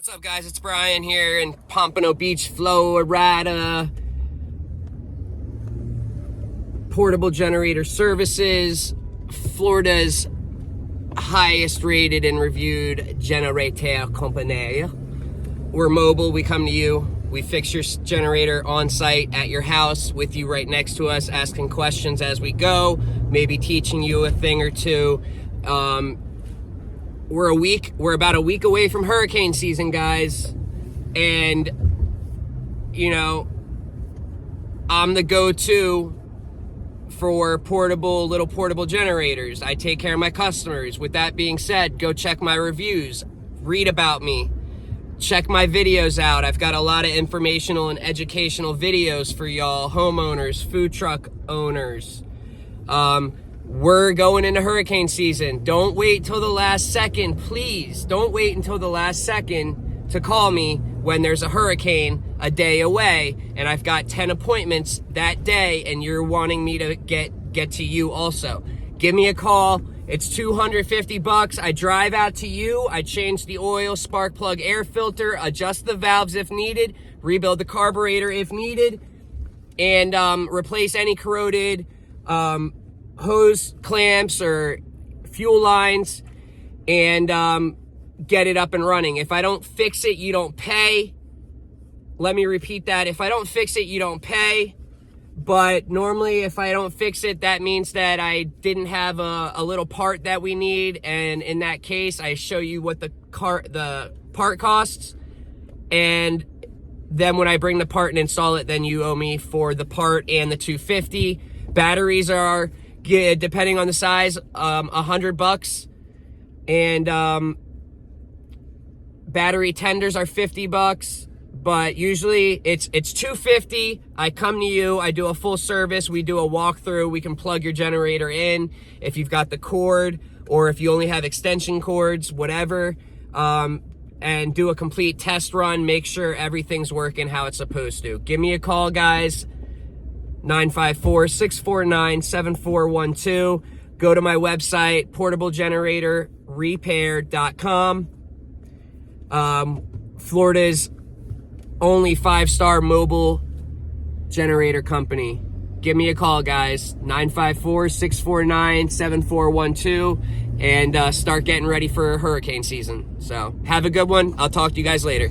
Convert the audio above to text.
What's up, guys? It's Brian here in Pompano Beach, Florida. Portable generator services, Florida's highest rated and reviewed generator company. We're mobile. We come to you. We fix your generator on site at your house with you right next to us, asking questions as we go, maybe teaching you a thing or two. We're about a week away from hurricane season, guys. And, you know, I'm the go-to for little portable generators. I take care of my customers. With that being said, go check my reviews, read about me, check my videos out. I've got a lot of informational and educational videos for y'all, homeowners, food truck owners. We're going into hurricane season. Don't wait till the last second, please. Don't wait until the last second to call me when there's a hurricane a day away and I've got 10 appointments that day and you're wanting me to get to you also. Give me a call. It's $250. I drive out to you. I change the oil, spark plug, air filter, adjust the valves if needed, rebuild the carburetor if needed, and replace any corroded hose clamps or fuel lines, and get it up and running. If I don't fix it, you don't pay. Let me repeat that. If I don't fix it, you don't pay. But normally, if I don't fix it, that means that I didn't have a little part that we need. And in that case, I show you what the part costs. And then when I bring the part and install it, then you owe me for the part and the $250. Batteries are, depending on the size, $100. And battery tenders are $50. But usually it's $250. I come to you, I do a full service, we do a walkthrough, we can plug your generator in if you've got the cord or if you only have extension cords, whatever, and do a complete test run, make sure everything's working how it's supposed to. Give me a call, guys, 954-649-7412. Go to my website, portablegeneratorrepair.com. Florida's only 5-star mobile generator company. Give me a call, guys, 954-649-7412, and start getting ready for hurricane season. So have a good one. I'll talk to you guys later.